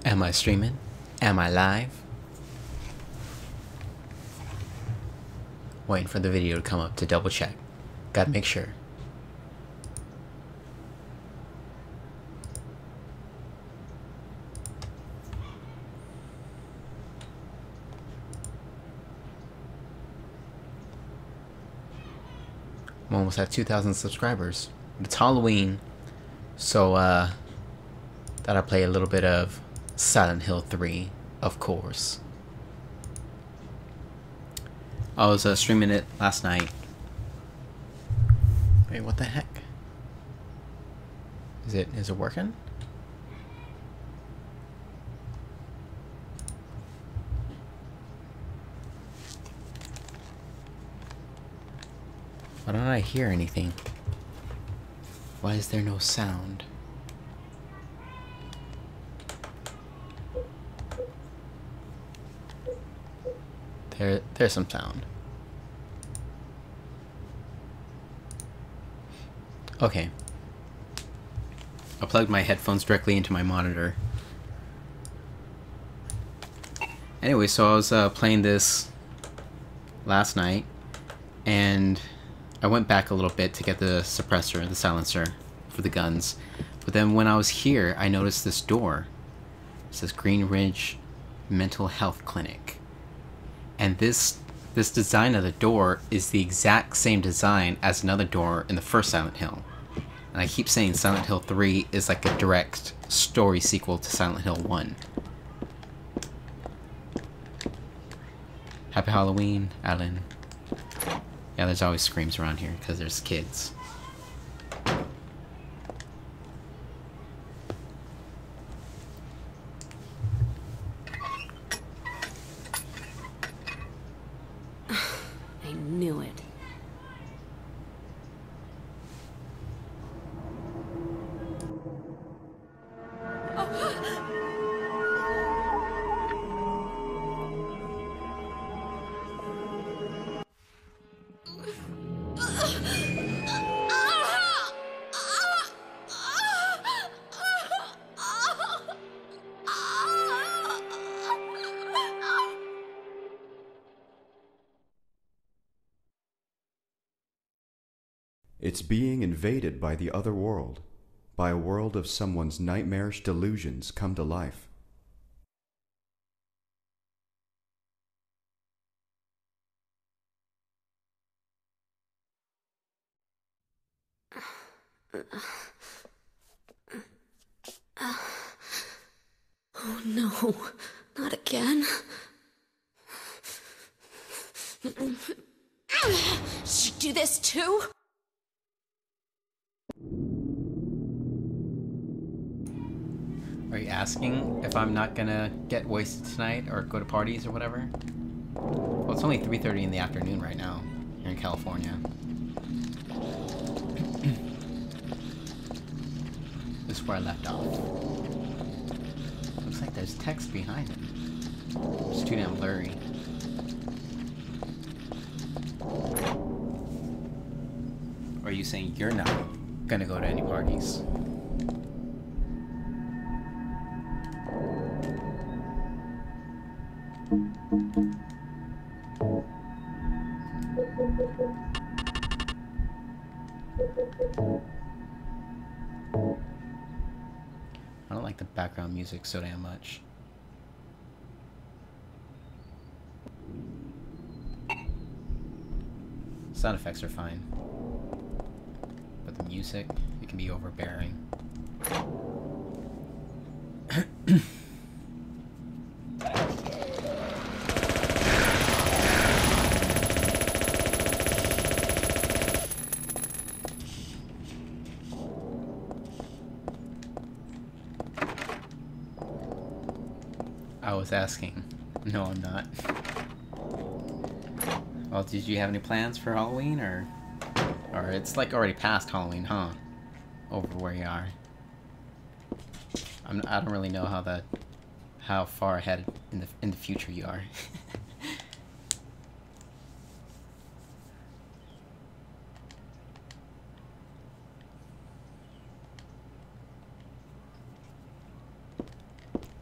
Am I streaming? Am I live? Waiting for the video to come up to double check. Gotta make sure. I'm almost at 2,000 subscribers. It's Halloween, so thought I'd play a little bit of Silent Hill 3, of course. I was streaming it last night. Wait, what the heck? Is it working? Why don't I hear anything? Why is there no sound? There's some sound. Okay. I plugged my headphones directly into my monitor. Anyway, so I was playing this last night, and I went back a little bit to get the suppressor, the silencer for the guns. But then when I was here, I noticed this door. It says Green Ridge Mental Health Clinic. And this design of the door is the exact same design as another door in the first Silent Hill. And I keep saying Silent Hill 3 is like a direct story sequel to Silent Hill 1. Happy Halloween, Alan. Yeah, there's always screams around here because there's kids. I knew it. It's being invaded by the other world, by a world of someone's nightmarish delusions come to life. Oh no, not again. She do this too? Are you asking if I'm not gonna get wasted tonight or go to parties or whatever? Well, it's only 3:30 in the afternoon right now here in California. This is where I left off. Looks like there's text behind him. It's too damn blurry. Or are you saying you're not gonna go to any parties? I don't like the background music so damn much. Sound effects are fine. But the music, it can be overbearing. I was asking. No, I'm not. Well, did you have any plans for Halloween, or it's like already past Halloween, huh? Over where you are. I don't really know how far ahead in the future you are.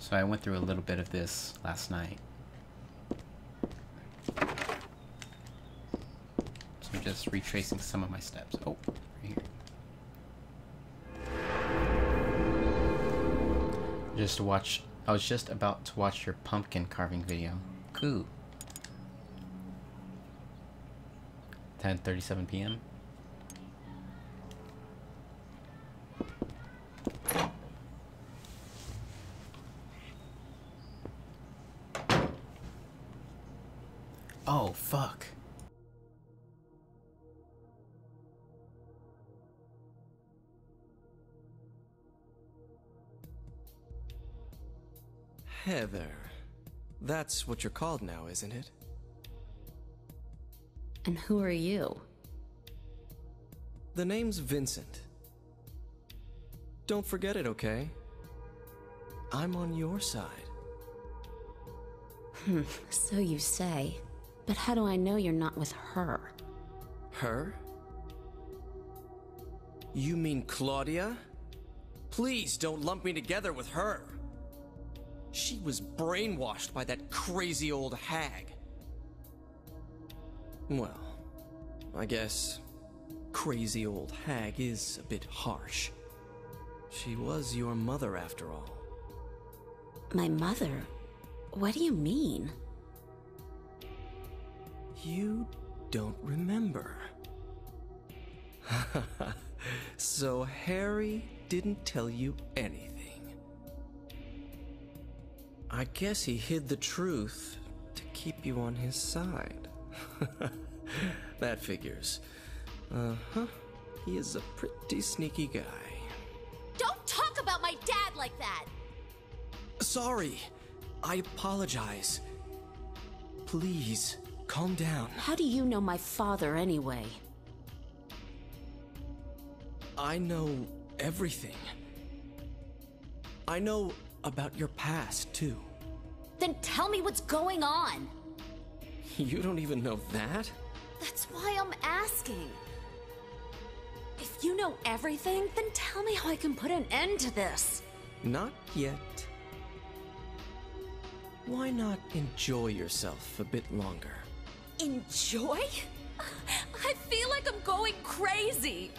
So I went through a little bit of this last night. So I'm just retracing some of my steps. Oh, right here. Just to watch. I was just about to watch your pumpkin carving video. Cool. 10:37 p.m. Oh, fuck. Heather. That's what you're called now, isn't it? And who are you? The name's Vincent. Don't forget it, okay? I'm on your side. So you say. But how do I know you're not with her? Her? You mean Claudia? Please don't lump me together with her. She was brainwashed by that crazy old hag. Well, I guess crazy old hag is a bit harsh. She was your mother after all. My mother? What do you mean? You don't remember. So Harry didn't tell you anything. I guess he hid the truth to keep you on his side. That figures. Uh-huh. He is a pretty sneaky guy. Don't talk about my dad like that! Sorry. I apologize. Please, calm down. How do you know my father anyway? I know everything. I know about your past, too. Then tell me what's going on! You don't even know that? That's why I'm asking. If you know everything, then tell me how I can put an end to this. Not yet. Why not enjoy yourself a bit longer? Enjoy? I feel like I'm going crazy.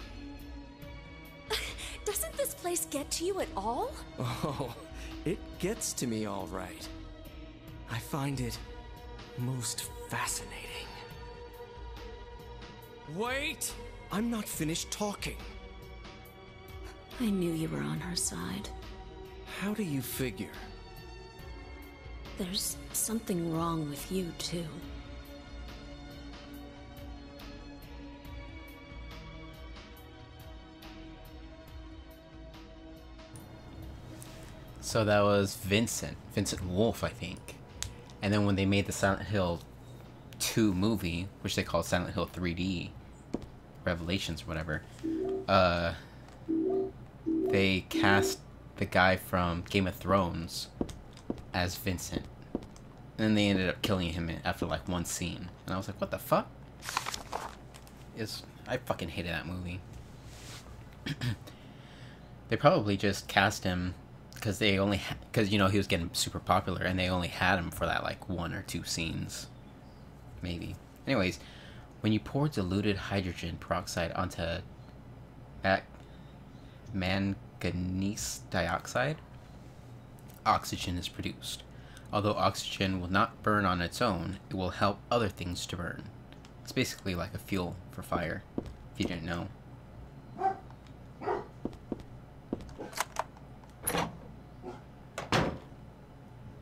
Doesn't this place get to you at all? Oh, it gets to me all right. I find it most fascinating. Wait! I'm not finished talking. I knew you were on her side. How do you figure? There's something wrong with you, too. So that was Vincent Wolf, I think. And then when they made the Silent Hill 2 movie, which they called Silent Hill 3D Revelations or whatever, they cast the guy from Game of Thrones as Vincent. And then they ended up killing him after like one scene. And I was like, what the fuck? I fucking hated that movie. They probably just cast him because because you know he was getting super popular and they only had him for that like 1 or 2 scenes. Maybe. Anyways, when you pour diluted hydrogen peroxide onto manganese dioxide, oxygen is produced. Although oxygen will not burn on its own, it will help other things to burn. It's basically like a fuel for fire, if you didn't know.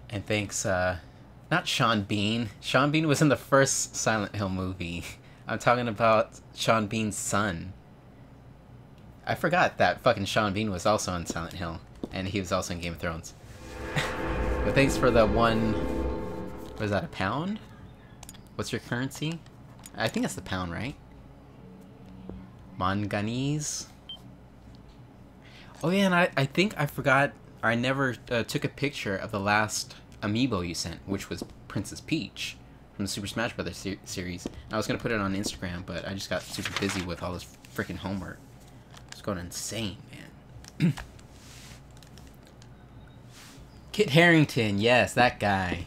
And thanks, not Sean Bean. Sean Bean was in the first Silent Hill movie. I'm talking about Sean Bean's son. I forgot that fucking Sean Bean was also in Silent Hill. And he was also in Game of Thrones. But thanks for the one... Was that a pound? What's your currency? I think that's the pound, right? Manganese. Oh yeah, and I think I forgot... Or I never took a picture of the last amiibo you sent, which was Princess Peach from the Super Smash Bros. Series. I was going to put it on Instagram, but I just got super busy with all this freaking homework. It's going insane, man. Kit Harington, yes, that guy.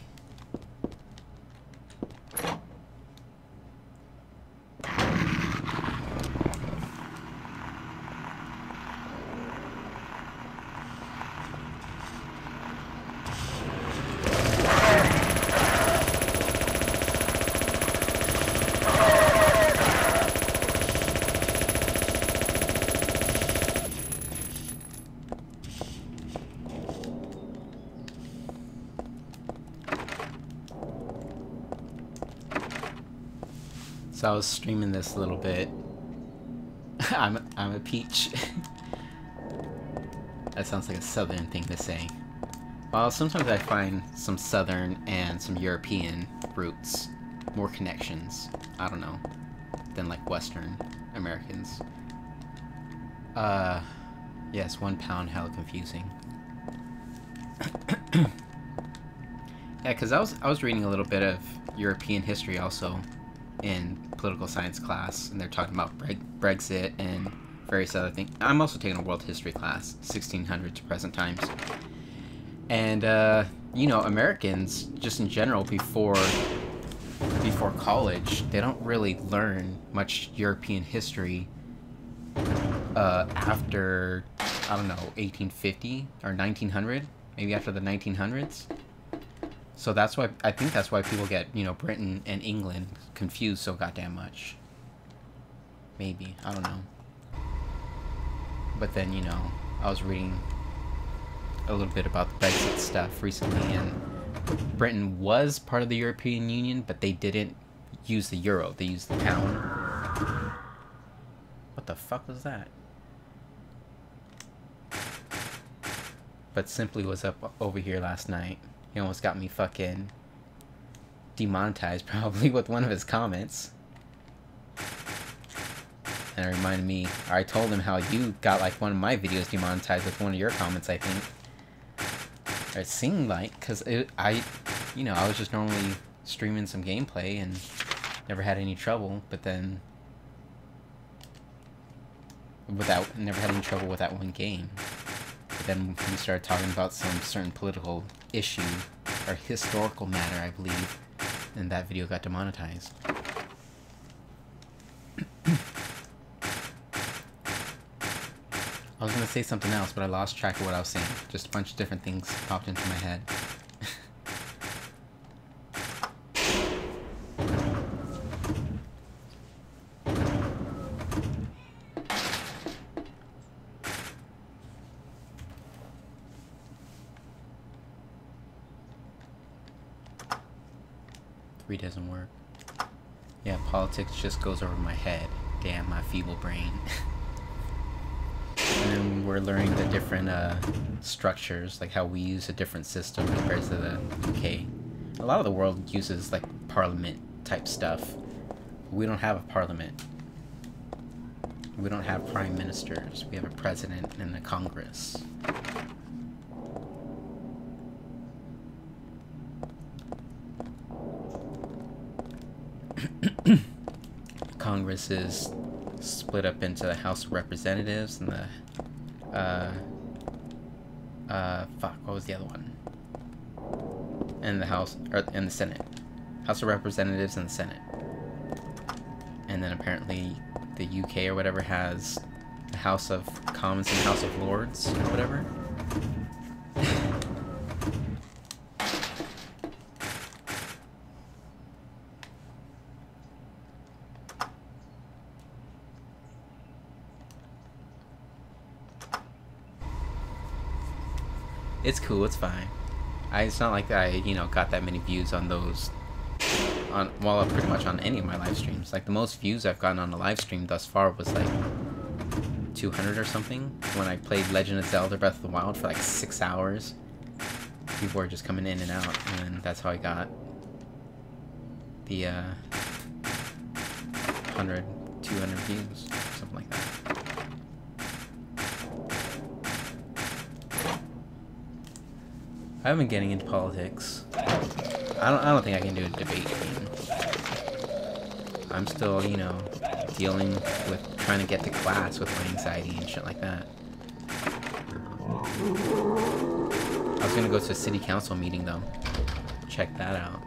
So I was streaming this a little bit. I'm a peach. That sounds like a southern thing to say. Well, sometimes I find some southern and some European roots, more connections, I don't know, than like Western Americans. Yes, 1 pound, hella confusing. Yeah, because I was reading a little bit of European history also in political science class, and they're talking about Brexit and various other things. I'm also taking a world history class, 1600 to present times. And, you know, Americans, just in general, before college, they don't really learn much European history after, I don't know, 1850 or 1900, maybe after the 1900s. So that's why, I think that's why people get, you know, Britain and England confused so goddamn much. Maybe, I don't know. But then, you know, I was reading a little bit about the Brexit stuff recently, and Britain was part of the European Union, but they didn't use the euro, they used the pound. What the fuck was that? But Simply was up over here last night. He almost got me fucking demonetized, probably, with one of his comments. And it reminded me, or I told him how you got like one of my videos demonetized with one of your comments, I think. Or it seemed like, because you know, I was just normally streaming some gameplay and never had any trouble, but then never had any trouble with that one game. But then we started talking about some certain political issue or historical matter, I believe, and that video got demonetized. I was gonna say something else, but I lost track of what I was saying. Just a bunch of different things popped into my head. 3 doesn't work. Yeah, politics just goes over my head. Damn, my feeble brain. And then we're learning the different structures, like how we use a different system compared to the UK. A lot of the world uses like parliament type stuff. We don't have a parliament. We don't have prime ministers. We have a president and a Congress. Congress is split up into the House of Representatives and the fuck, what was the other one? And the House, or and the Senate. House of Representatives and the Senate. And then apparently the UK or whatever has the House of Commons and House of Lords or whatever. It's cool, it's fine. It's not like I, you know, got that many views on those, well, pretty much on any of my live streams. Like, the most views I've gotten on a live stream thus far was, like, 200 or something, when I played Legend of Zelda Breath of the Wild for, like, 6 hours. People were just coming in and out, and that's how I got the, 100, 200 views, something like that. I've been getting into politics. I don't think I can do a debate game. I'm still, you know, dealing with trying to get to class with my anxiety and shit like that. I was gonna go to a city council meeting though. Check that out.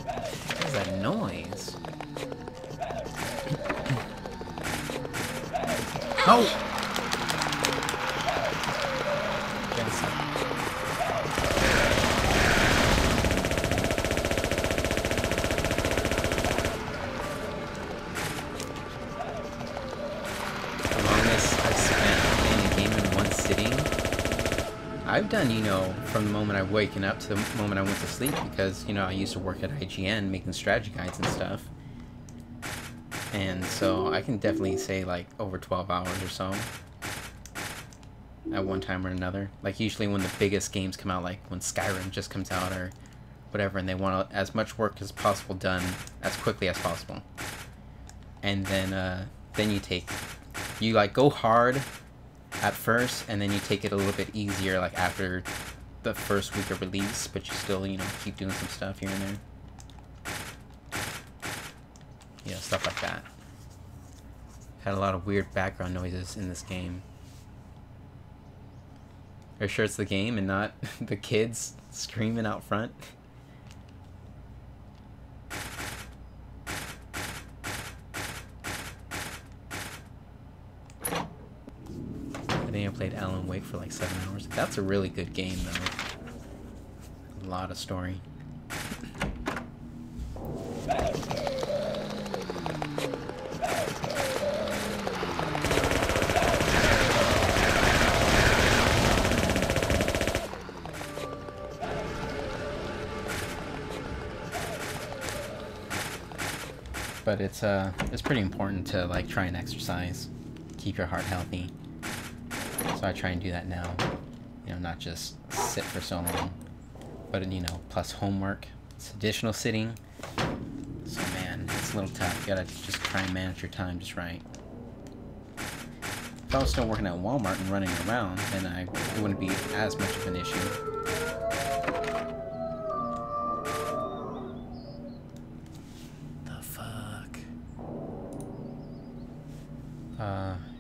What is that noise? Oh! I've done, you know, from the moment I've waken up to the moment I went to sleep, because, you know, I used to work at IGN making strategy guides and stuff. And so I can definitely say like over 12 hours or so at one time or another. Like usually when the biggest games come out, like when Skyrim just comes out or whatever, and they want as much work as possible done as quickly as possible. And then you like go hard at first, and then you take it a little bit easier like after the first week of release, but you still, you know, keep doing some stuff here and there. Yeah, stuff like that. Had a lot of weird background noises in this game. Are you sure it's the game and not the kids screaming out front? I think I played Alan Wake for like 7 hours. That's a really good game though. A lot of story. But it's pretty important to like try and exercise, keep your heart healthy. So I try and do that now, you know, not just sit for so long, but, you know, plus homework, it's additional sitting. So man, it's a little tough. You gotta just try and manage your time just right. If I was still working at Walmart and running around, then it wouldn't be as much of an issue.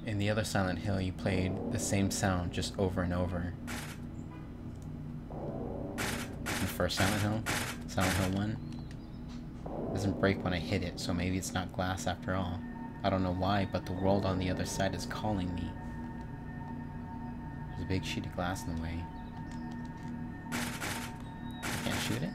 In the other Silent Hill, you played the same sound just over and over. The first Silent Hill, Silent Hill 1, doesn't break when I hit it, so maybe it's not glass after all. I don't know why, but the world on the other side is calling me. There's a big sheet of glass in the way. I can't shoot it?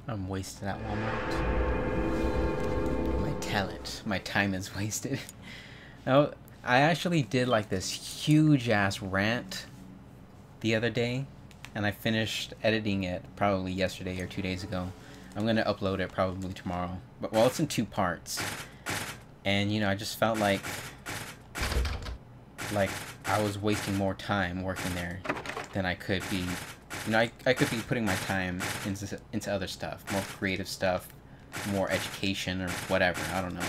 I'm wasted at Walmart. My talent, my time is wasted. No, I actually did like this huge ass rant the other day, and I finished editing it probably yesterday or 2 days ago. I'm gonna upload it probably tomorrow. But well, it's in 2 parts, and you know, I just felt like I was wasting more time working there than I could be. You know, I could be putting my time into other stuff, more creative stuff, more education or whatever, I don't know.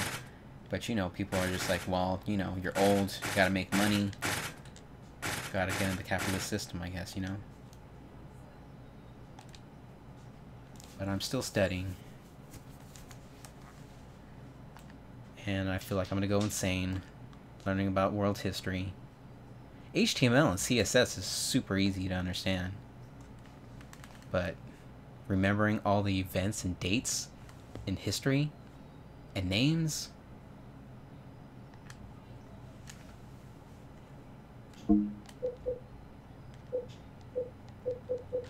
But, you know, people are just like, well, you know, you're old, you gotta make money, gotta get in the capitalist system, I guess, you know. But I'm still studying. And I feel like I'm gonna go insane, learning about world history. HTML and CSS is super easy to understand. But remembering all the events and dates in history and names.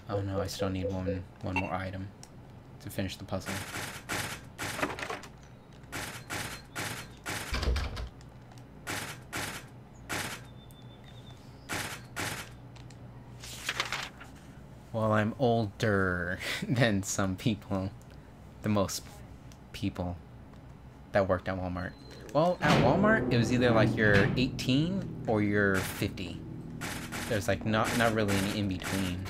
Oh no, I still need one more item to finish the puzzle. Well, I'm older than some people. The most people that worked at Walmart. Well, at Walmart, it was either like you're 18 or you're 50. There's like not really any in between.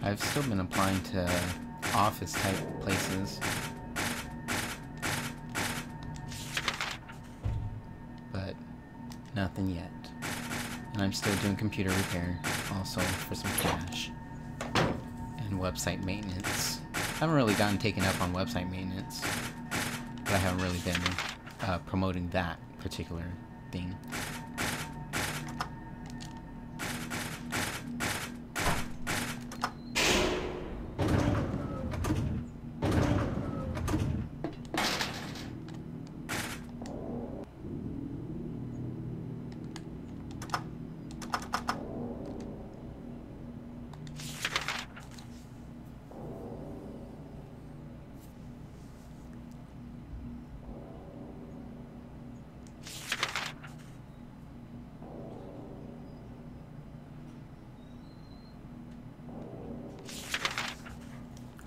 I've still been applying to office type places, but nothing yet. And I'm still doing computer repair also for some cash and website maintenance. I haven't really gotten taken up on website maintenance, but I haven't really been promoting that particular thing.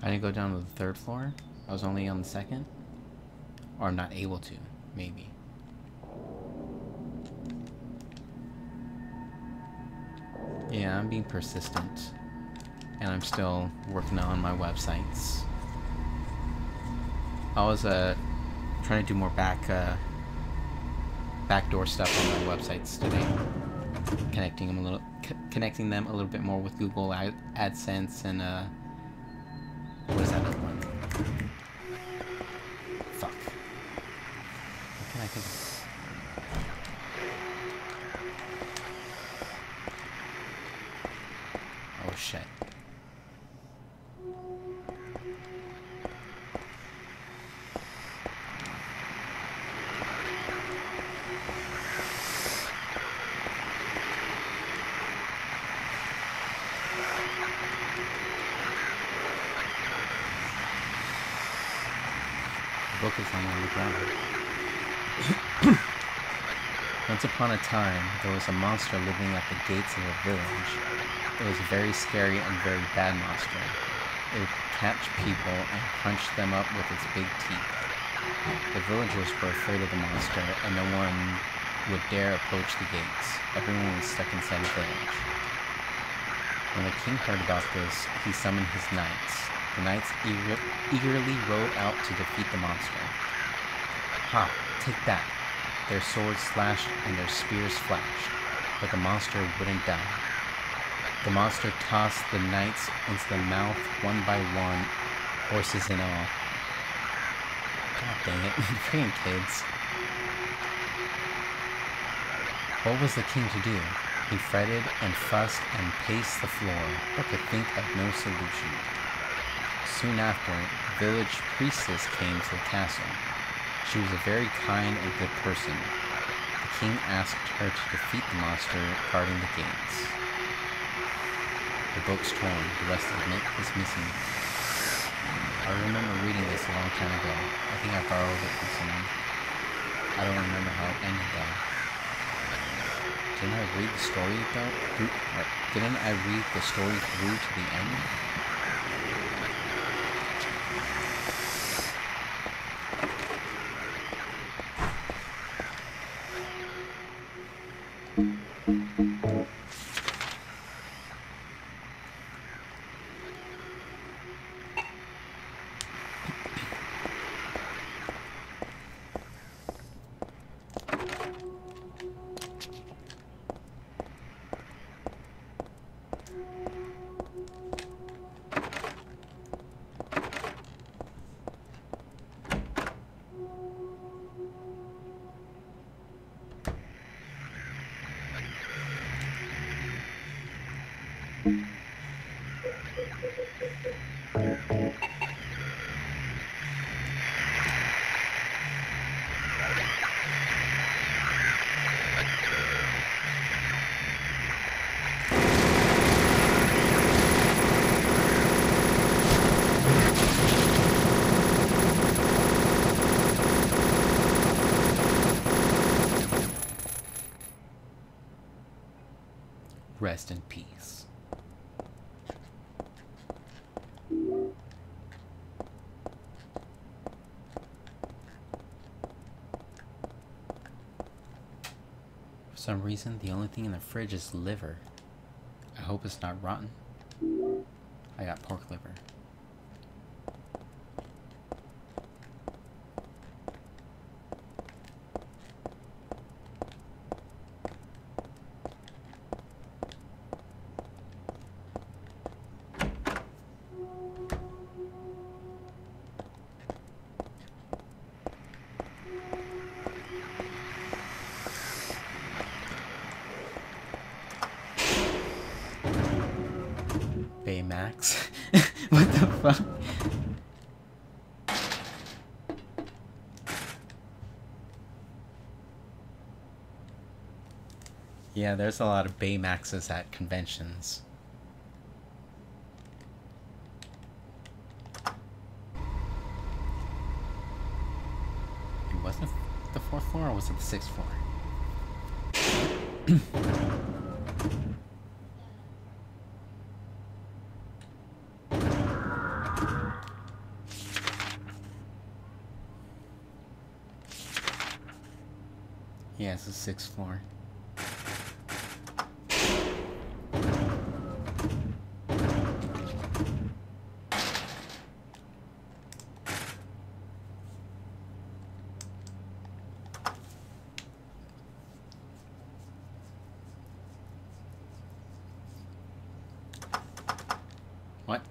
I didn't go down to the third floor. I was only on the second. Or I'm not able to, maybe. Yeah, I'm being persistent. And I'm still working on my websites. I was trying to do more backdoor stuff on my websites today. Connecting them a little bit more with Google AdSense and what is that other one? Fuck. What can I think of? Oh shit. Book is on the ground. Once upon a time, there was a monster living at the gates of a village. It was a very scary and very bad monster. It would catch people and punch them up with its big teeth. The villagers were afraid of the monster, and no one would dare approach the gates. Everyone was stuck inside the village. When the king heard about this, he summoned his knights. The knights eagerly rode out to defeat the monster. Ha! Take that! Their swords slashed and their spears flashed, but the monster wouldn't die. The monster tossed the knights into the mouth one by one, horses and all. God dang it, freaking kids. What was the king to do? He fretted and fussed and paced the floor, but could think of no solution. Soon after, the village priestess came to the castle. She was a very kind and good person. The king asked her to defeat the monster guarding the gates. The book's torn, the rest of it is missing. I remember reading this a long time ago. I think I borrowed it from someone. I don't remember how it ended though. Didn't I read the story though? Didn't I read the story through to the end? Rest in peace. For some reason, the only thing in the fridge is liver. I hope it's not rotten. I got pork liver. Baymax. What the fuck? Yeah, there's a lot of Baymaxes at conventions. It wasn't the 4th floor, or was it the 6th floor? Yeah, it's the 6th floor. What?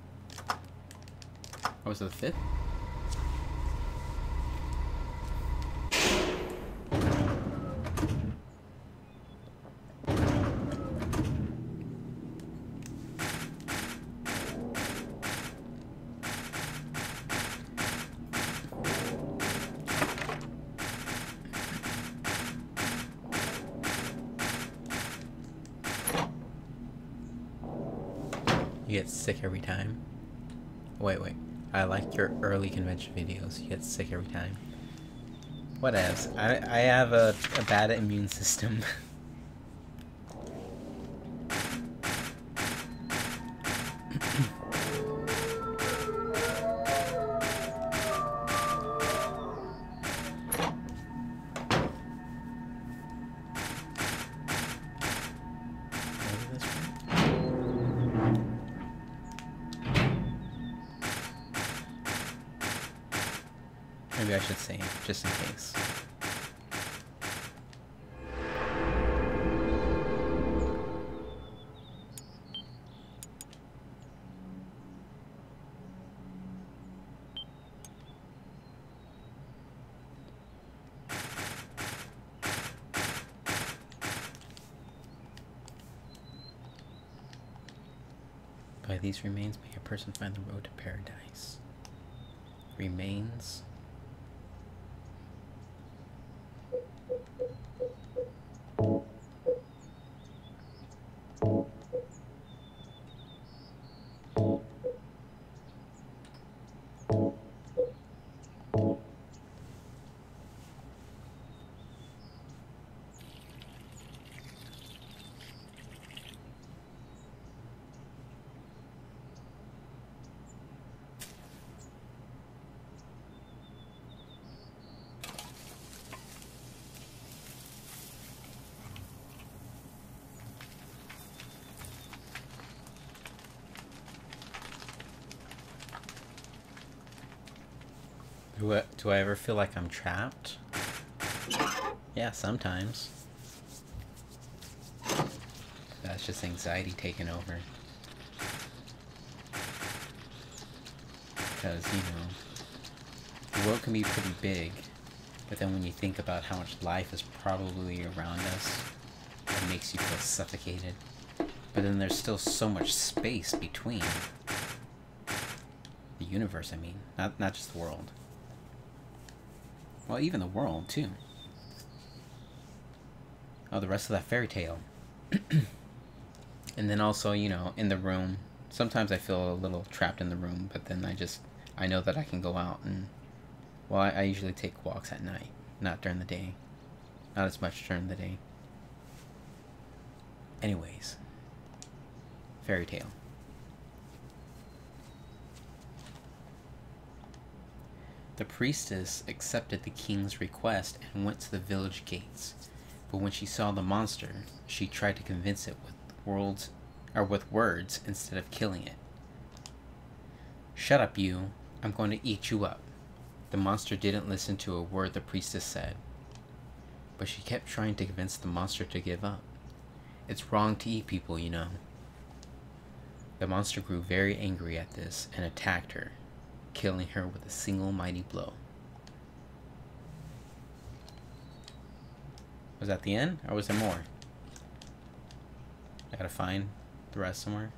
Oh, was it the 5th? You get sick every time. Wait. I like your early convention videos. You get sick every time. Whatevs. I have a bad immune system. Maybe I should save, just in case. By these remains, may a person find the road to paradise. Remains. Do I ever feel like I'm trapped? Yeah, sometimes. That's just anxiety taking over. Because, you know, the world can be pretty big, but then when you think about how much life is probably around us, it makes you feel suffocated. But then there's still so much space between. The universe, I mean. Not just the world. Well, even the world, too. Oh, the rest of that fairy tale. And then also, you know, in the room. Sometimes I feel a little trapped in the room, but then I know that I can go out and... Well, I usually take walks at night, not during the day. Not as much during the day. Anyways, fairy tale. The priestess accepted the king's request and went to the village gates. But when she saw the monster, she tried to convince it with words instead of killing it. "Shut up, you. I'm going to eat you up." The monster didn't listen to a word the priestess said, but she kept trying to convince the monster to give up. "It's wrong to eat people, you know." The monster grew very angry at this and attacked her, killing her with a single mighty blow. Was that the end, or was there more? I gotta find the rest somewhere.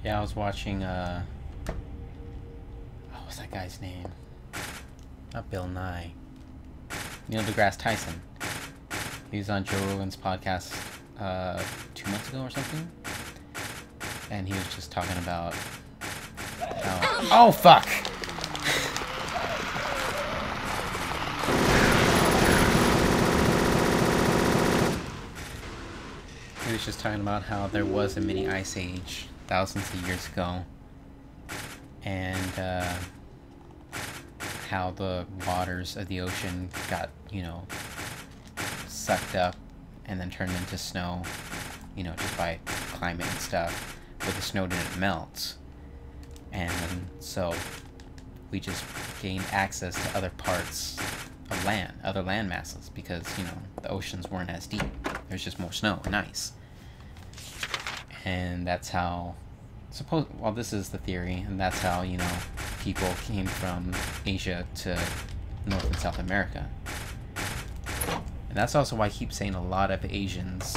Yeah, I was watching, what's that guy's name? Not Bill Nye. Neil deGrasse Tyson. He was on Joe Rogan's podcast 2 months ago or something. And he was just talking about how... Oh, fuck! He was just talking about how there was a mini ice age thousands of years ago, and how the waters of the ocean got, you know, sucked up and then turned into snow, you know, just by climate and stuff, but the snow didn't melt, and so we just gained access to other parts of land, other land masses, because, you know, the oceans weren't as deep. There's just more snow and ice. And that's how, well, this is the theory, and that's how, you know, people came from Asia to North and South America. And that's also why I keep saying a lot of Asians,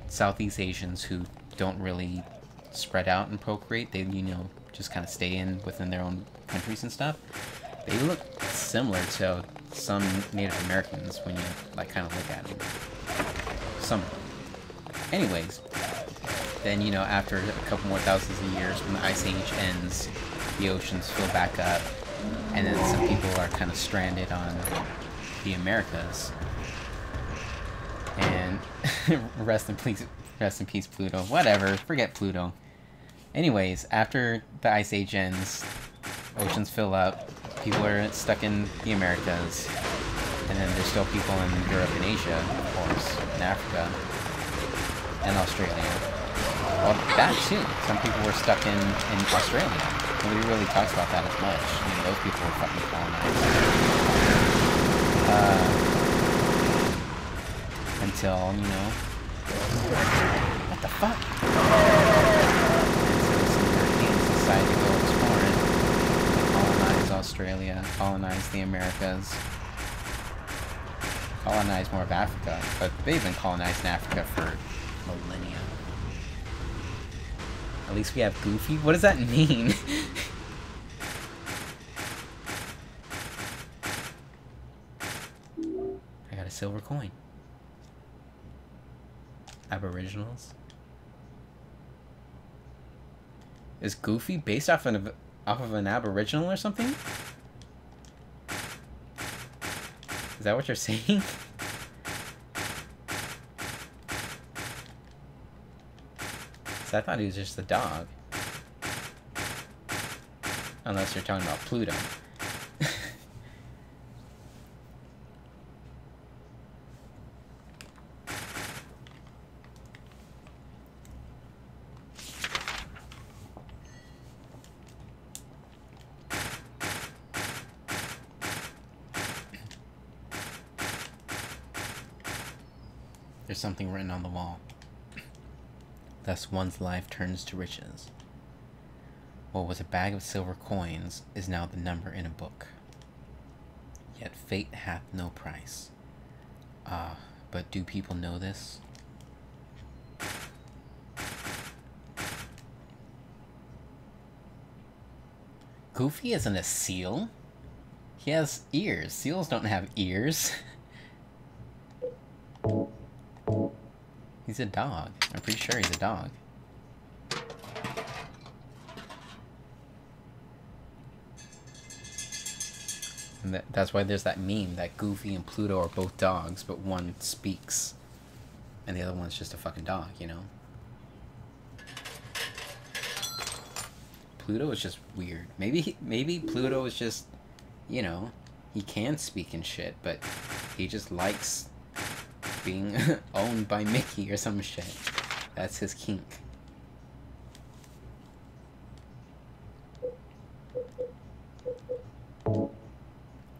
Southeast Asians, who don't really spread out and procreate, they, you know, just kind of stay within their own countries and stuff. They look similar to some Native Americans when you, like, kind of look at them. Some. Anyways. Then, you know, after a couple more thousands of years, when the Ice Age ends, the oceans fill back up, and then some people are kind of stranded on the Americas. And rest in peace, Pluto. Whatever, forget Pluto. Anyways, after the Ice Age ends, oceans fill up, people are stuck in the Americas, and then there's still people in Europe and Asia, of course, and Africa, and Australia. Well, that too. Some people were stuck in Australia. Nobody really talks about that as much. You know, those people were fucking colonized. Until, you know... What the fuck? Until some Europeans decided to go exploring. Colonize Australia, colonize the Americas. Colonize more of Africa. But they've been colonized in Africa for millennia. At least we have Goofy? What does that mean? I got a silver coin. Aboriginals? Is Goofy based off of an Aboriginal or something? Is that what you're saying? I thought he was just a dog. Unless you're talking about Pluto. There's something written on the wall. Thus one's life turns to riches. What was a bag of silver coins is now the number in a book. Yet fate hath no price. Ah, but do people know this? Goofy isn't a seal. He has ears. Seals don't have ears. He's a dog. I'm pretty sure he's a dog. And that's why there's that meme that Goofy and Pluto are both dogs, but one speaks and the other one's just a fucking dog, you know? Pluto is just weird. Maybe Pluto is just, you know, he can speak and shit, but he just likes being owned by Mickey or some shit. That's his kink.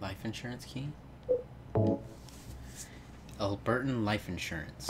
Life insurance key? Albertan life insurance.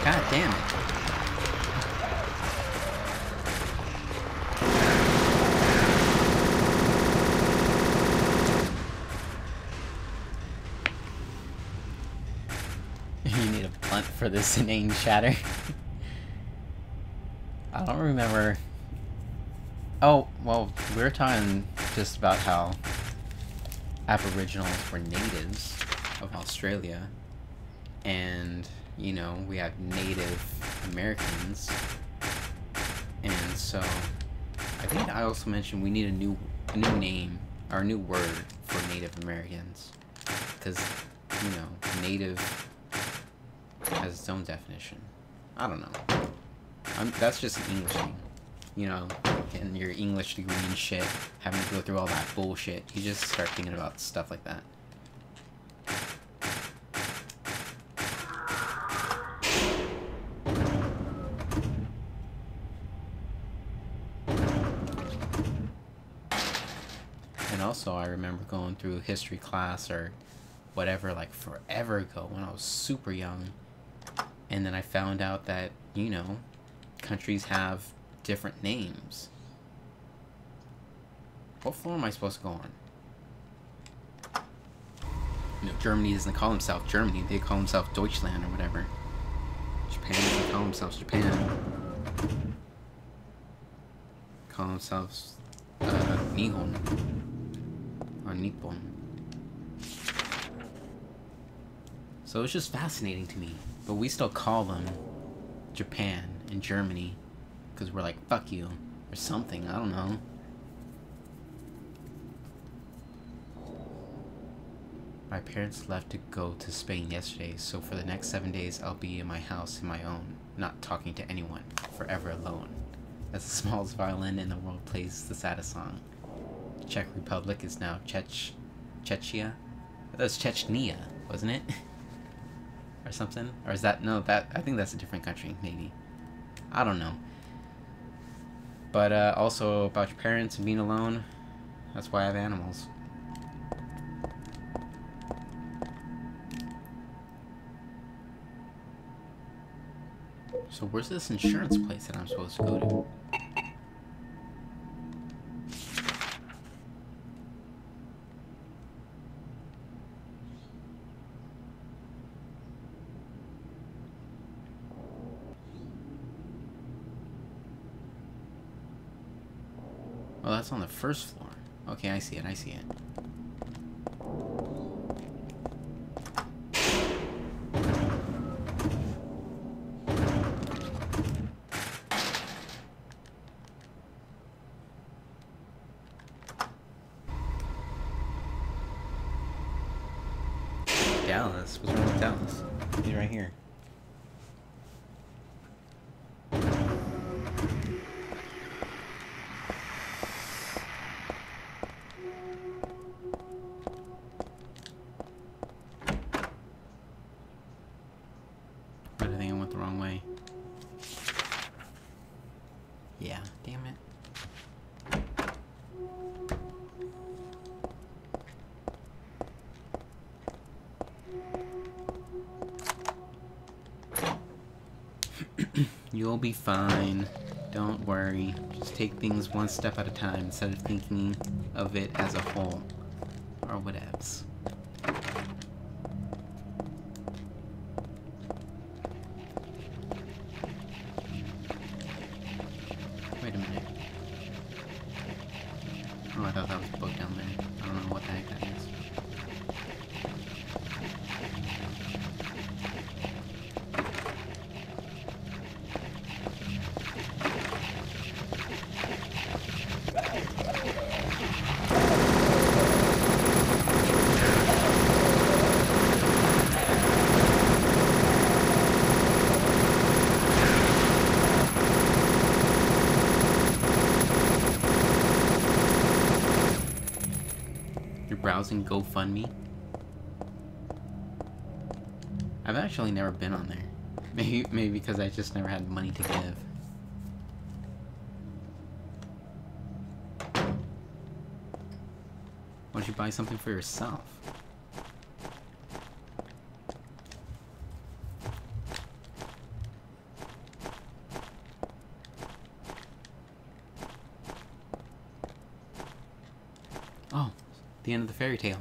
God damn it. You need a blunt for this inane shatter. I don't remember. Oh, well, we were talking just about how Aboriginals were natives of Australia. And, you know, we have Native Americans. And so, I think I also mentioned we need a new name, or a new word for Native Americans. Because, you know, Native has its own definition. I don't know. That's just an English thing. You know, getting your English degree and shit, having to go through all that bullshit. You just start thinking about stuff like that. And also, I remember going through history class or whatever, like forever ago when I was super young. And then I found out that, you know, countries have different names. What floor am I supposed to go on? You know, Germany doesn't call himself Germany, they call himself Deutschland or whatever. Japan doesn't call themselves Japan. Call themselves Nihon or Nippon. So it's just fascinating to me. But we still call them Japan and Germany because we're like, fuck you, or something, I don't know. My parents left to go to Spain yesterday, so for the next 7 days I'll be in my house in my own, not talking to anyone, forever alone. As the smallest violin in the world plays the saddest song. The Czech Republic is now Czechia? That was Chechnya, wasn't it? Or something? Or is that, no, that, I think that's a different country, maybe. I don't know. But also about your parents and being alone, that's why I have animals. So where's this insurance place that I'm supposed to go to? Oh, that's on the first floor. Okay, I see it, I see it. Dallas? What's wrong with Dallas? He's right here. But I think I went the wrong way. Yeah, damn it. You'll be fine. Don't worry. Just take things one step at a time instead of thinking of it as a whole. Or whatevs. Wait a minute. Oh, I thought that was a book down there. I don't know what the heck that is. Browsing GoFundMe. I've actually never been on there. Maybe because I just never had money to give. Why don't you buy something for yourself? Oh. The end of the fairy tale.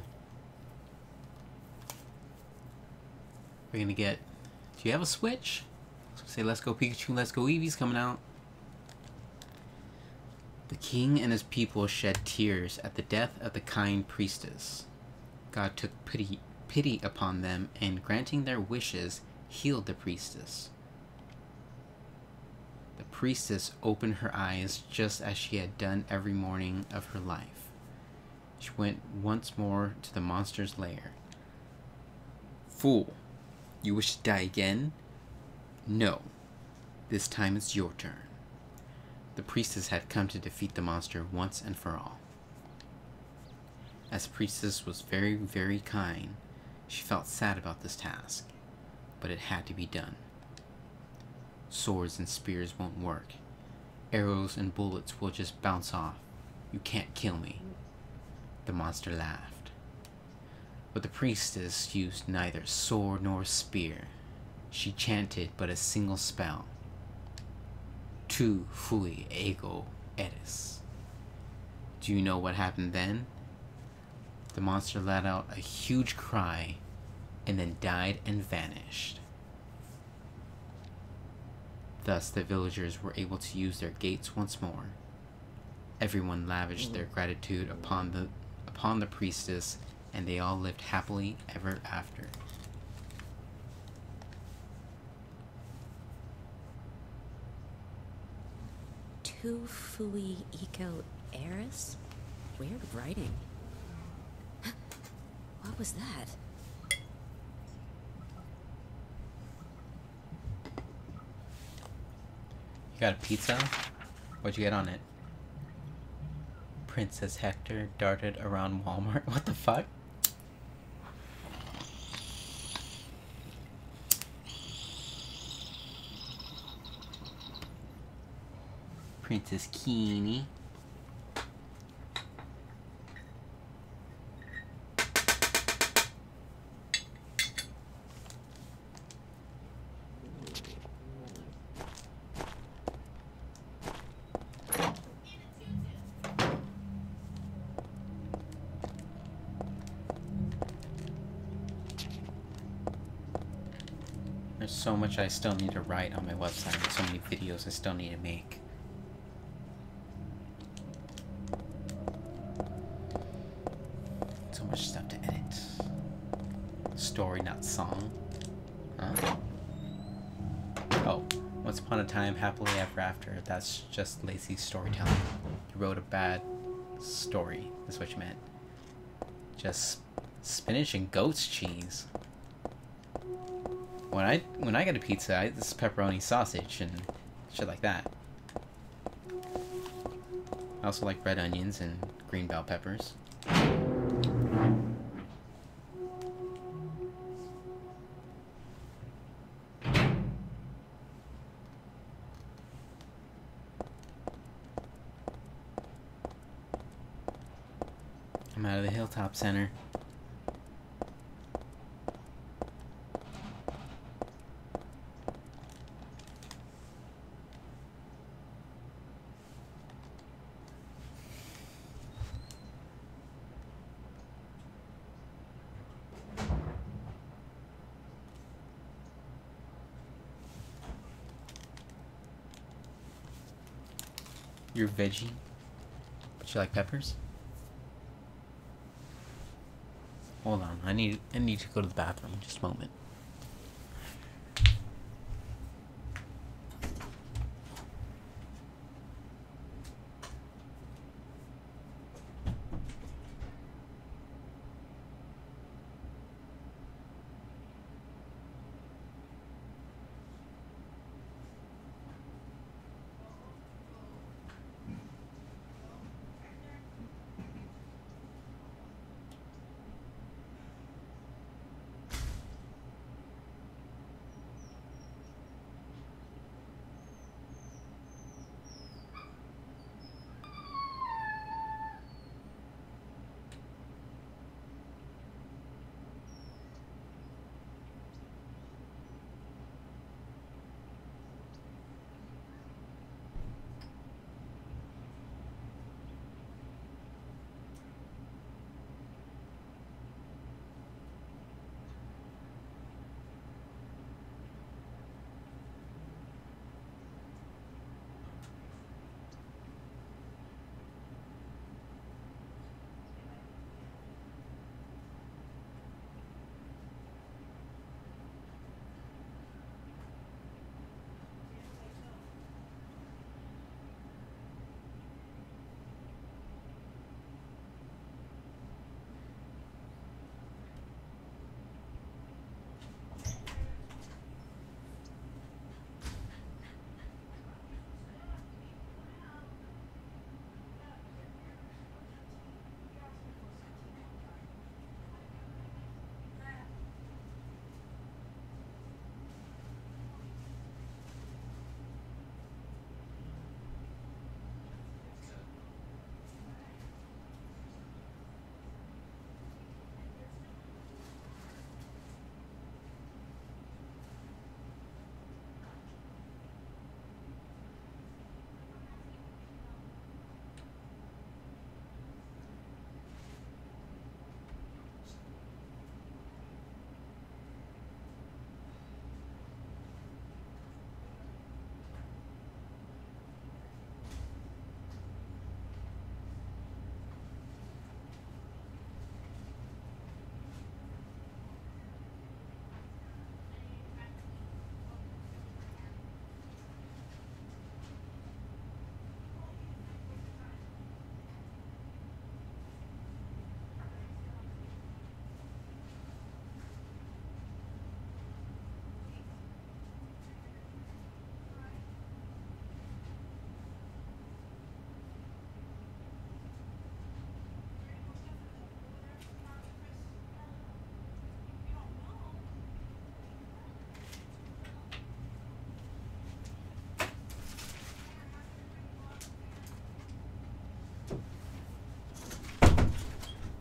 We're gonna get... Do you have a Switch? Say Let's Go Pikachu, Let's Go Eevee's coming out. The king and his people shed tears at the death of the kind priestess. God took pity upon them and, granting their wishes, healed the priestess. The priestess opened her eyes just as she had done every morning of her life. She went once more to the monster's lair. Fool, you wish to die again? No. This time it's your turn. The priestess had come to defeat the monster once and for all. As the priestess was very, very kind, she felt sad about this task, but it had to be done. Swords and spears won't work. Arrows and bullets will just bounce off. You can't kill me. The monster laughed. But the priestess used neither sword nor spear. She chanted but a single spell. Tu fui ego eris. Do you know what happened then? The monster let out a huge cry and then died and vanished. Thus the villagers were able to use their gates once more. Everyone lavished their gratitude upon the priestess, and they all lived happily ever after. Tu fui ego eris? Weird writing. What was that? You got a pizza? What'd you get on it? Princess Hector darted around Walmart. What the fuck? Princess Keene. There's so much I still need to write on my website. So many videos I still need to make. that song. Huh? Oh, once upon a time, happily ever after. That's just lazy storytelling. You wrote a bad story, is what you meant. Just spinach and goat's cheese. When I get a pizza, it's pepperoni sausage and shit like that. I also like red onions and green bell peppers. I'm out of the Hilltop Center. You're veggie, but you like peppers? Hold on, I need to go to the bathroom. Just a moment.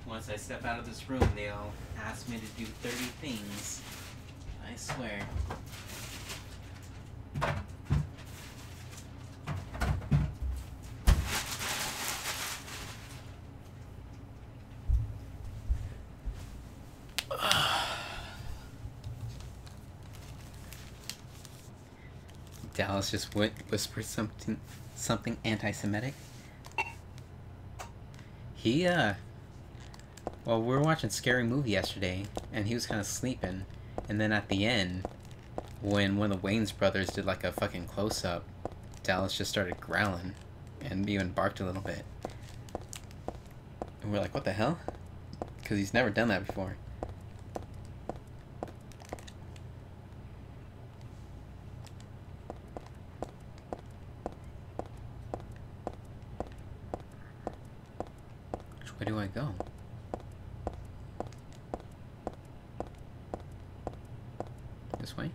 Once I step out of this room, they'll ask me to do 30 things. I swear. Dallas just whispered something anti-Semitic. Well, we were watching Scary Movie yesterday, and he was kind of sleeping, And then at the end, when one of the Wayans brothers did like a fucking close-up, Dallas just started growling and even barked a little bit. And we're like, what the hell? Because he's never done that before. Which way do I go? This way?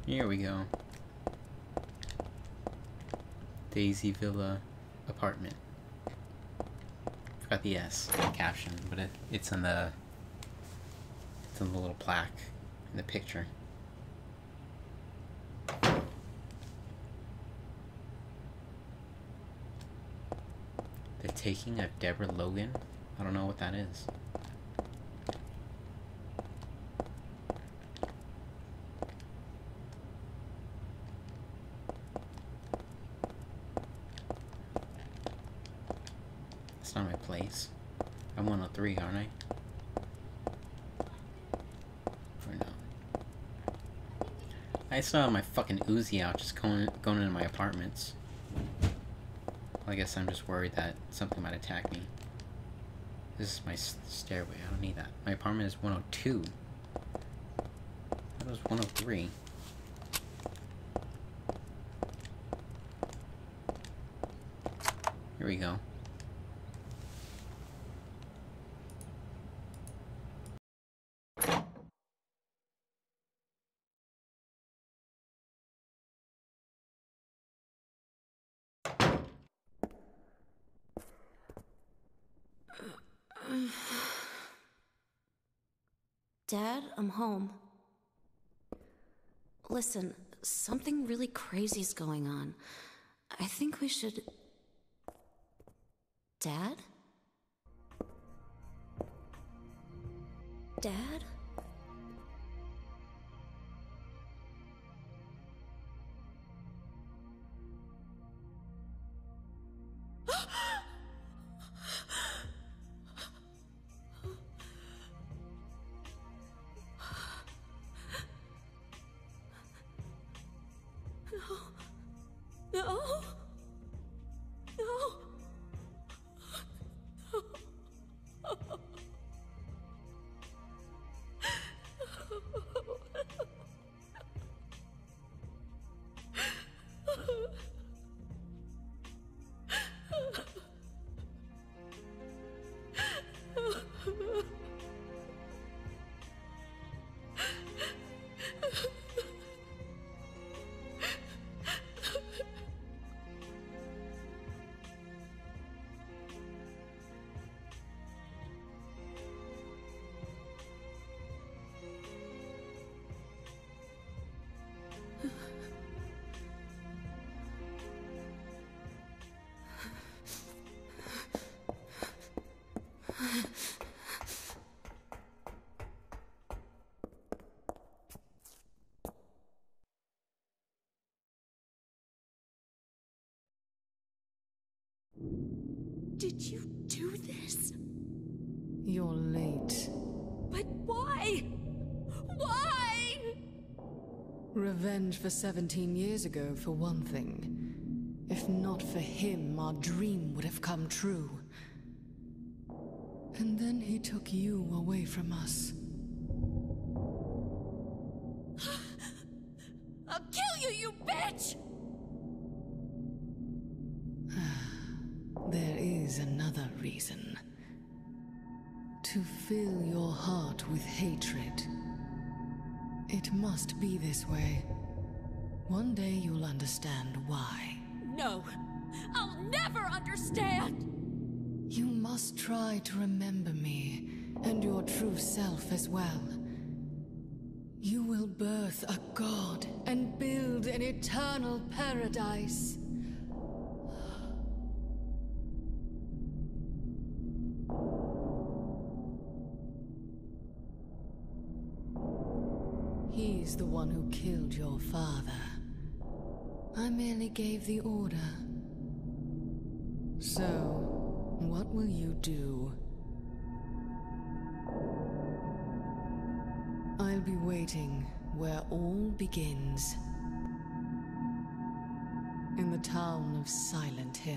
Here we go. Daisy Villa apartment. Forgot the S in the caption, but it's in the little plaque in the picture. The Taking of Deborah Logan? I don't know what that is. It's not my place. I'm 103, aren't I? Or no? I still have my fucking Uzi out just going into my apartments. Well, I guess I'm just worried that something might attack me. This is my stairway. I don't need that. My apartment is 102. That was 103. Here we go. Dad, I'm home. Listen, something really crazy's going on. I think we should... Dad? Dad? No. No. Did you do this? You're late. But why? Why? Revenge for 17 years ago, for one thing. If not for him, our dream would have come true. And then he took you away from us. I'll kill you, you bitch! There is another reason. To fill your heart with hatred. It must be this way. One day you'll understand why. No, I'll never understand! You must try to remember me, and your true self as well. You will birth a god and build an eternal paradise. He's is the one who killed your father. I merely gave the order. So, what will you do? I'll be waiting where all begins. In the town of Silent Hill.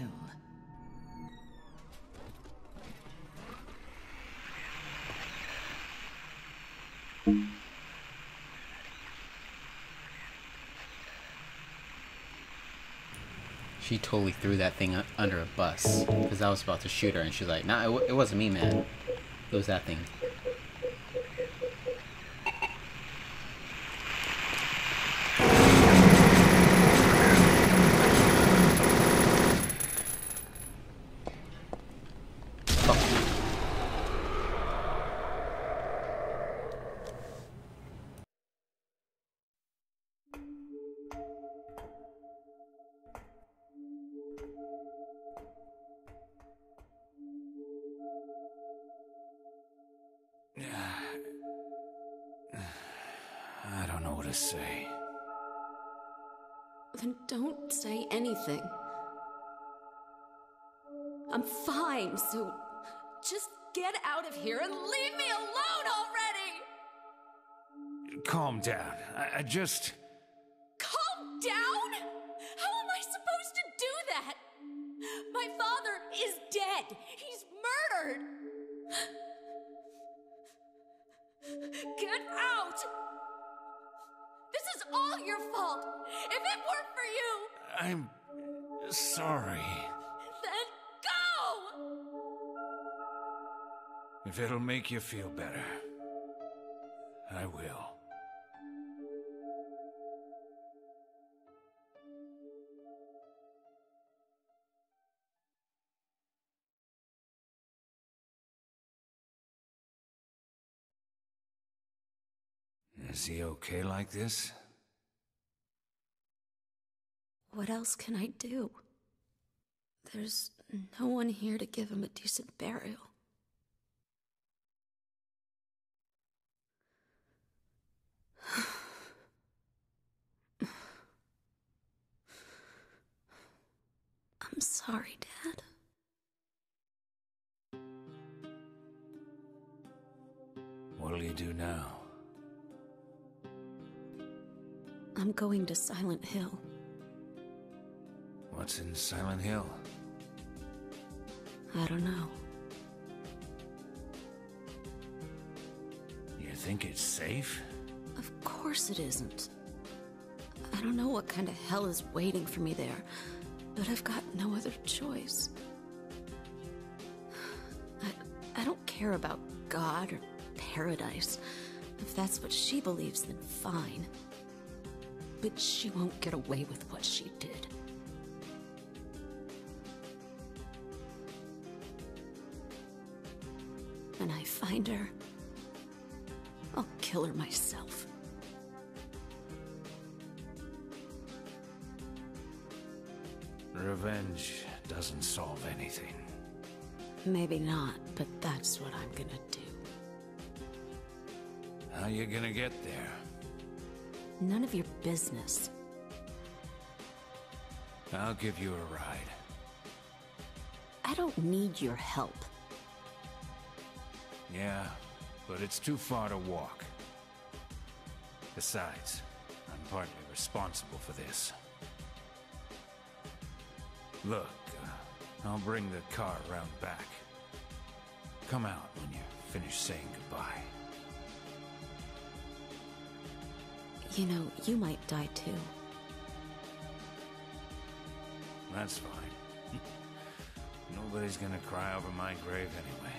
She totally threw that thing under a bus because I was about to shoot her, and she's like, "Nah, it wasn't me, man. It was that thing." I don't know what to say. Then don't say anything. I'm fine, so just get out of here and leave me alone already! Calm down. I just... Calm down? How am I supposed to do that? My father is dead. He's murdered. Get out! This is all your fault. If it weren't for you... I'm... sorry. Then go! If it'll make you feel better, I will. Is he okay like this? What else can I do? There's no one here to give him a decent burial. I'm sorry, Dad. What'll you do now? I'm going to Silent Hill. What's in Silent Hill? I don't know. You think it's safe? Of course it isn't. I don't know what kind of hell is waiting for me there, but I've got no other choice. I don't care about God or paradise. If that's what she believes, then fine. But she won't get away with what she did. When I find her, I'll kill her myself. Revenge doesn't solve anything. Maybe not, but that's what I'm gonna do. How you gonna get there? None of your business. I'll give you a ride. I don't need your help. Yeah, but it's too far to walk. Besides, I'm partly responsible for this. Look, I'll bring the car around back. Come out when you're finished saying goodbye. You know, you might die too. That's fine. Nobody's gonna cry over my grave anyway.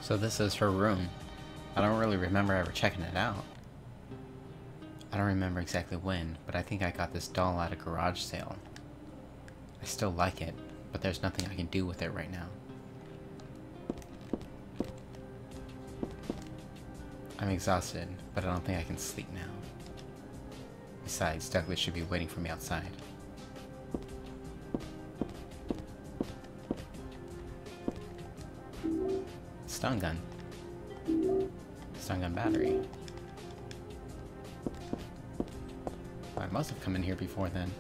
So this is her room. I don't really remember ever checking it out. I don't remember exactly when, but I think I got this doll at a garage sale. I still like it, but there's nothing I can do with it right now. I'm exhausted, but I don't think I can sleep now. Besides, Douglas should be waiting for me outside. Stun gun. Stun gun battery. I must have come in here before then.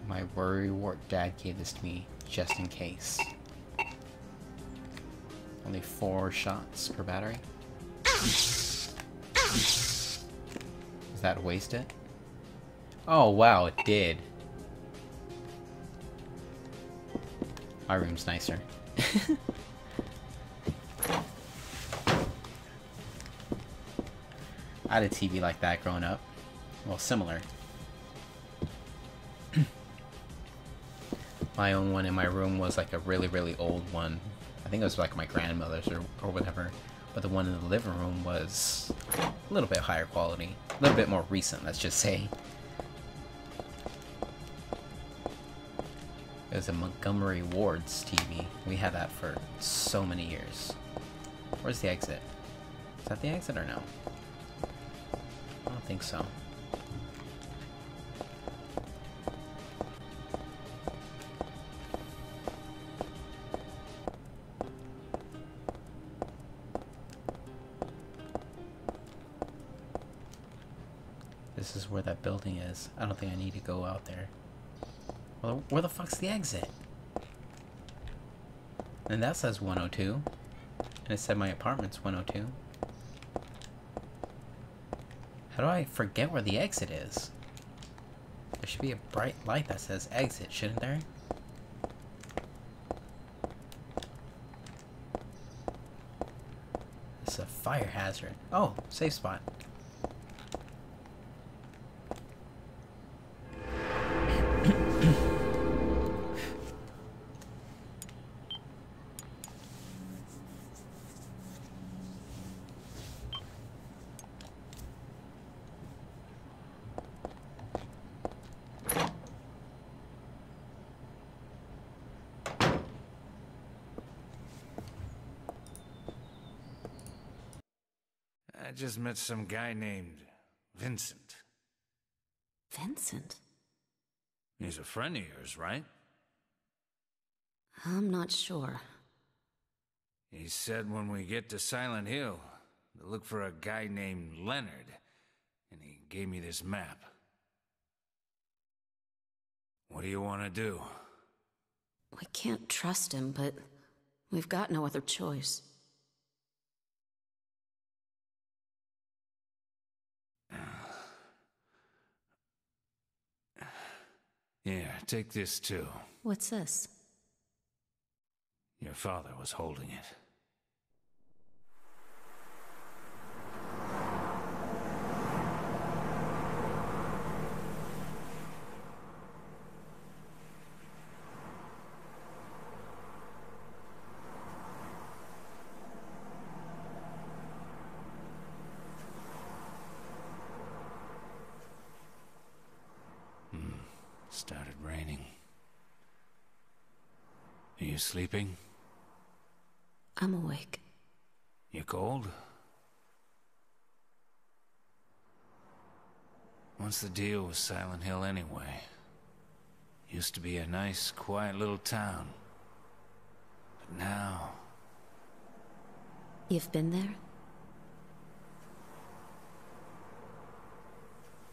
My worry wart dad gave this to me just in case. Only 4 shots per battery. Does that waste it? Oh wow, it did. My room's nicer. I had a TV like that growing up. Well, similar. My own one in my room was like a really, really old one. I think it was like my grandmother's or whatever. But the one in the living room was a little bit higher quality. A little bit more recent, let's just say. It was a Montgomery Ward's TV. We had that for so many years. Where's the exit? Is that the exit or no? I don't think so. This is where that building is. I don't think I need to go out there. Well, where the fuck's the exit? And that says 102. And it said my apartment's 102. How do I forget where the exit is? There should be a bright light that says exit, shouldn't there? This is a fire hazard. Oh, safe spot. I just met some guy named Vincent. Vincent? He's a friend of yours, right? I'm not sure. He said when we get to Silent Hill, to look for a guy named Leonard, and he gave me this map. What do you want to do? We can't trust him, but we've got no other choice. Here, take this too. What's this? Your father was holding it. Started raining. Are you sleeping? I'm awake. You cold? What's the deal with Silent Hill anyway? Used to be a nice, quiet little town. But now... You've been there?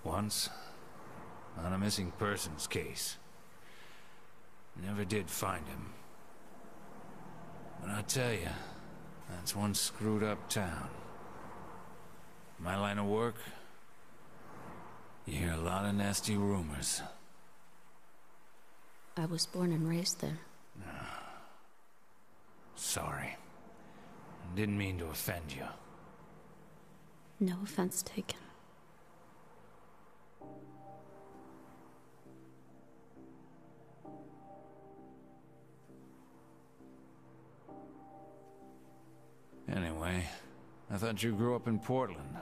Once, on a missing persons case. Never did find him. But I tell you, that's one screwed up town. My line of work, you hear a lot of nasty rumors. I was born and raised there. Sorry. Didn't mean to offend you. No offense taken. Anyway, I thought you grew up in Portland.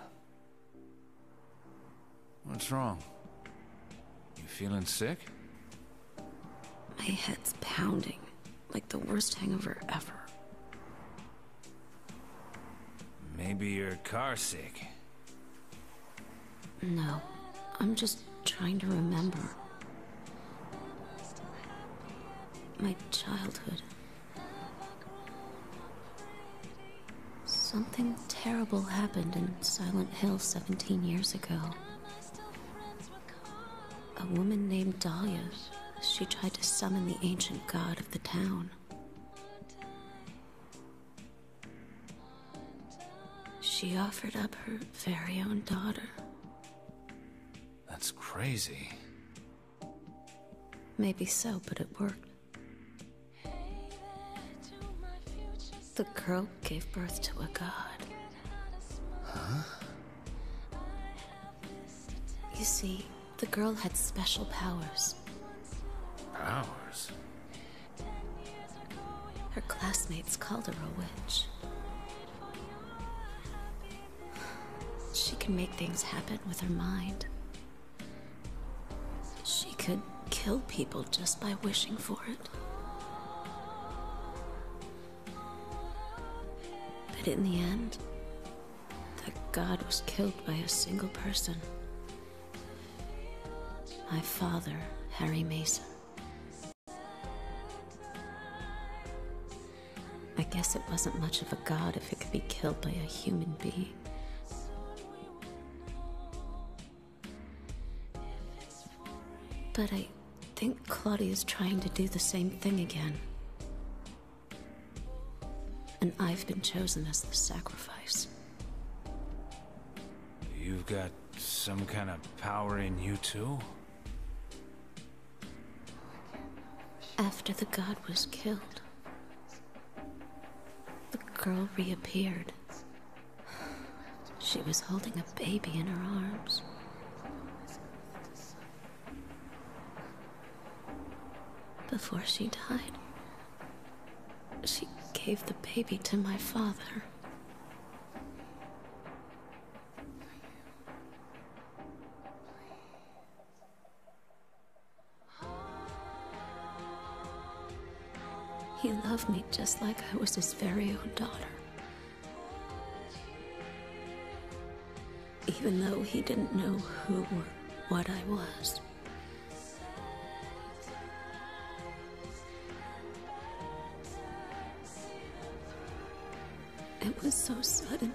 What's wrong? You feeling sick? My head's pounding, like the worst hangover ever. Maybe you're car sick. No, I'm just trying to remember. My childhood. Something terrible happened in Silent Hill 17 years ago. A woman named Dahlia, she tried to summon the ancient god of the town. She offered up her very own daughter. That's crazy. Maybe so, but it worked. The girl gave birth to a god. Huh? You see, the girl had special powers. Powers? Her classmates called her a witch. She could make things happen with her mind. She could kill people just by wishing for it. But in the end, that god was killed by a single person. My father, Harry Mason. I guess it wasn't much of a god if it could be killed by a human being. But I think Claudia's trying to do the same thing again. And I've been chosen as the sacrifice. You've got some kind of power in you too? After the god was killed, the girl reappeared. She was holding a baby in her arms. Before she died, she gave the baby to my father. He loved me just like I was his very own daughter. Even though he didn't know who or what I was. It was so sudden.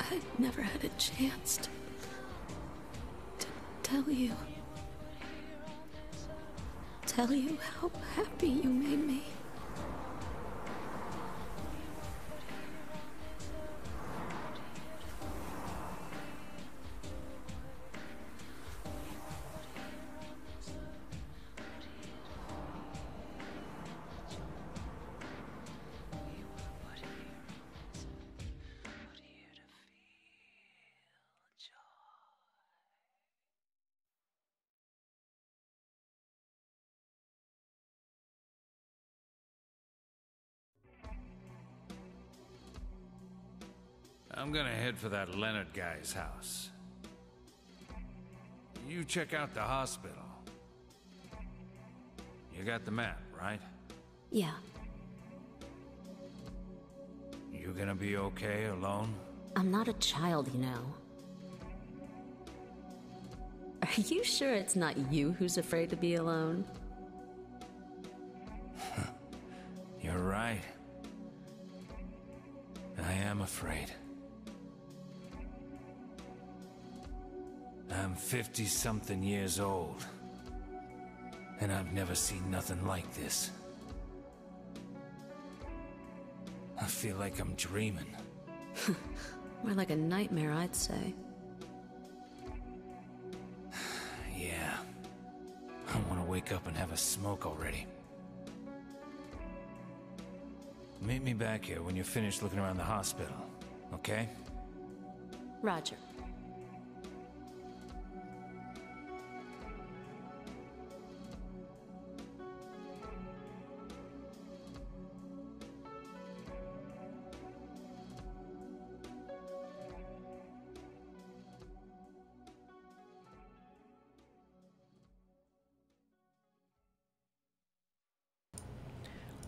I never had a chance to tell you. Tell you how happy you made me. I'm gonna head for that Leonard guy's house. You check out the hospital. You got the map, right? Yeah. You gonna be okay alone? I'm not a child, you know. Are you sure it's not you who's afraid to be alone? You're right. I am afraid. I'm 50-something years old, and I've never seen nothing like this. I feel like I'm dreaming. More like a nightmare, I'd say. Yeah. wake up and have a smoke already. Meet me back here when you're finished looking around the hospital, okay? Roger.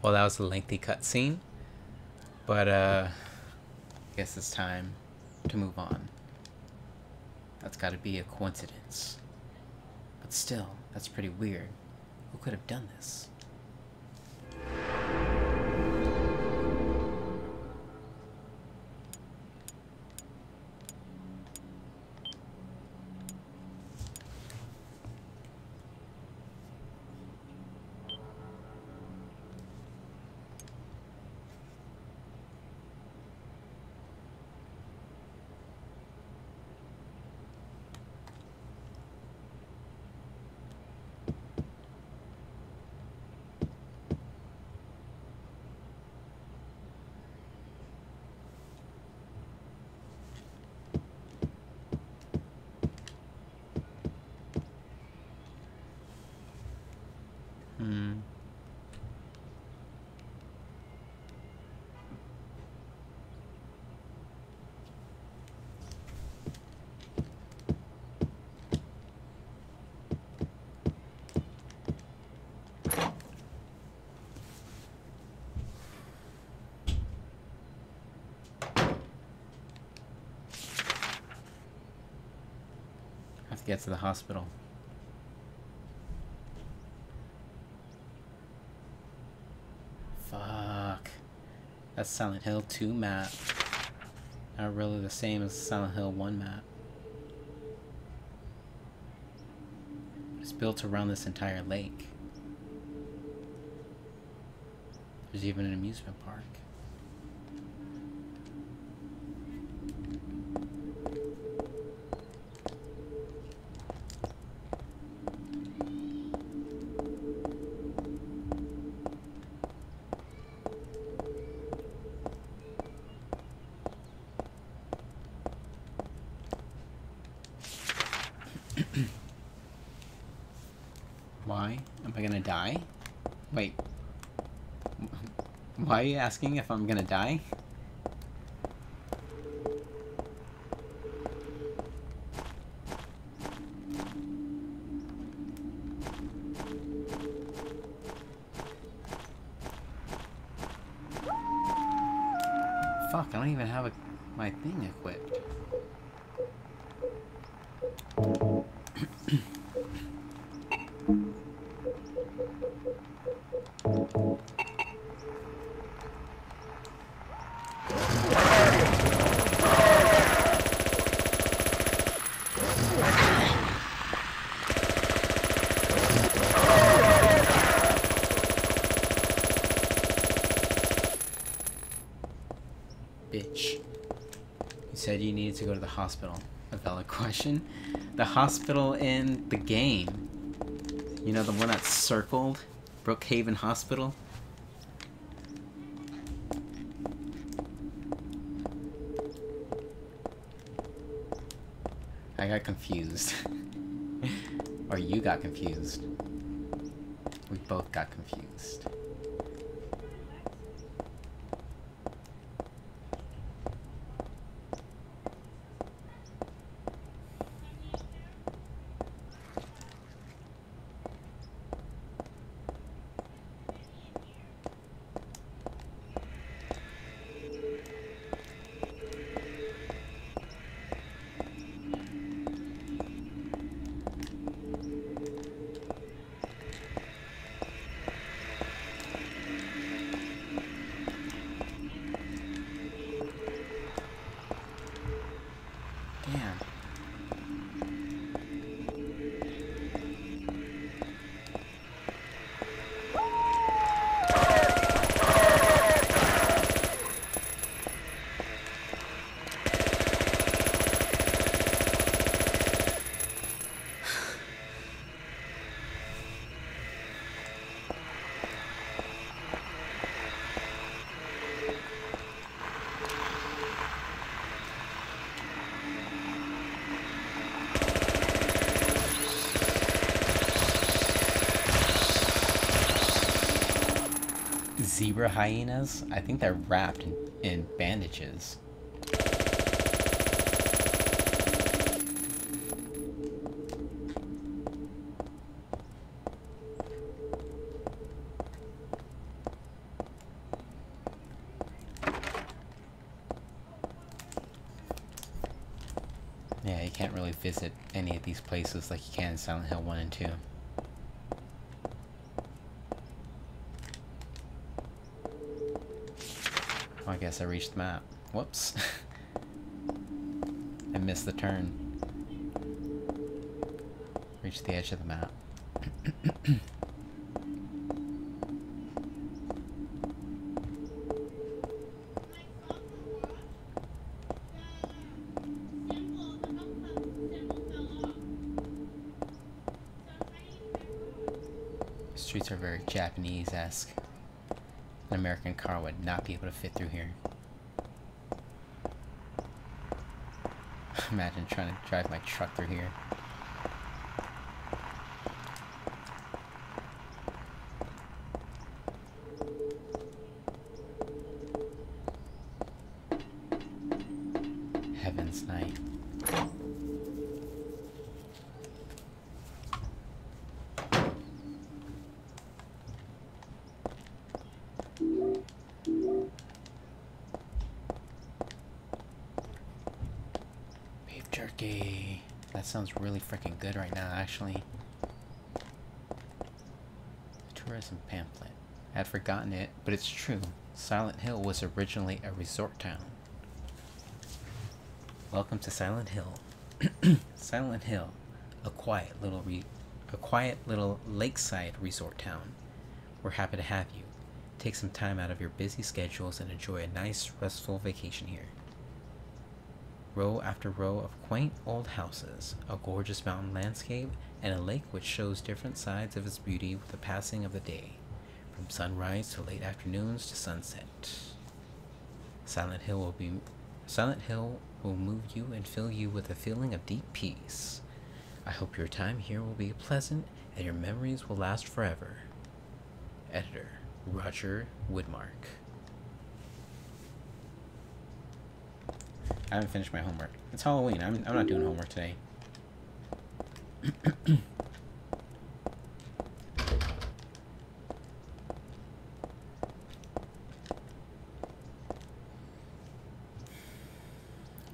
Well, that was a lengthy cutscene, but I guess it's time to move on. That's got to be a coincidence. But still, that's pretty weird. Who could have done this? Have to get to the hospital. Fuck. That's Silent Hill 2 map. Not really the same as Silent Hill 1 map. It's built around this entire lake. There's even an amusement park. Why? Am I gonna die? Wait. Why are you asking if I'm gonna die? Fuck, I don't even have my thing equipped. Bitch. You said you needed to go to the hospital. A valid question. The hospital in the game. You know, the one that's circled? Brookhaven Hospital? I got confused. Or you got confused. We both got confused. Zebra hyenas? I think they're wrapped in bandages. Yeah, you can't really visit any of these places like you can in Silent Hill 1 and 2. Oh, I guess I reached the map. Whoops. I missed the turn. Reached the edge of the map. The streets are very Japanese-esque. An American car would not be able to fit through here. Imagine trying to drive my truck through here. Heaven's Night. Beef jerky. That sounds really freaking good right now, actually. Tourism pamphlet. I had forgotten it, but it's true. Silent Hill was originally a resort town. Welcome to Silent Hill. Silent Hill, a quiet little lakeside resort town. We're happy to have you. Take some time out of your busy schedules and enjoy a nice, restful vacation here. Row after row of quaint old houses, a gorgeous mountain landscape, and a lake which shows different sides of its beauty with the passing of the day, from sunrise to late afternoons to sunset. Silent Hill will move you and fill you with a feeling of deep peace. I hope your time here will be pleasant and your memories will last forever. Editor, Roger Woodmark. I haven't finished my homework. It's Halloween. I'm not doing homework today.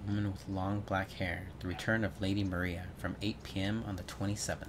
Woman with long black hair. The Return of Lady Maria from 8 p.m. on the 27th.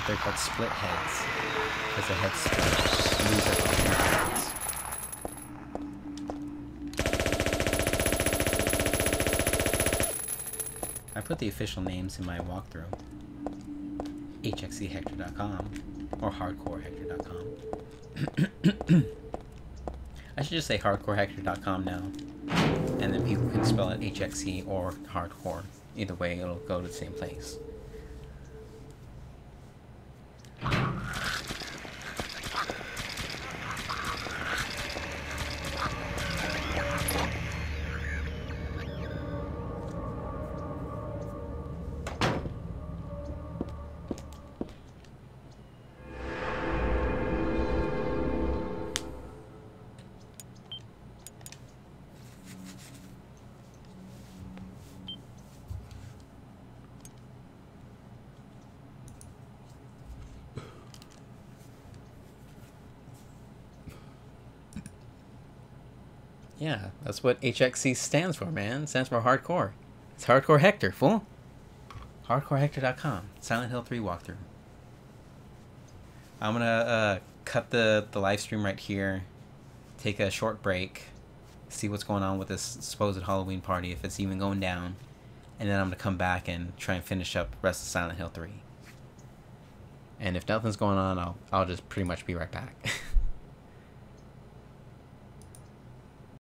They're called split heads, because the heads split. These are called heads. I put the official names in my walkthrough. hxchector.com or hardcorehector.com. I should just say hardcorehector.com now, and then people can spell it HXE or hardcore. Either way, it'll go to the same place. Yeah, that's what HXC stands for, man. It stands for hardcore. It's Hardcore Hector, fool. HardcoreHector.com. Silent Hill 3 walkthrough. I'm gonna cut the live stream right here. Take a short break. See what's going on with this supposed Halloween party, if it's even going down. And then I'm gonna come back and try and finish up the rest of Silent Hill 3. And if nothing's going on, I'll just pretty much be right back.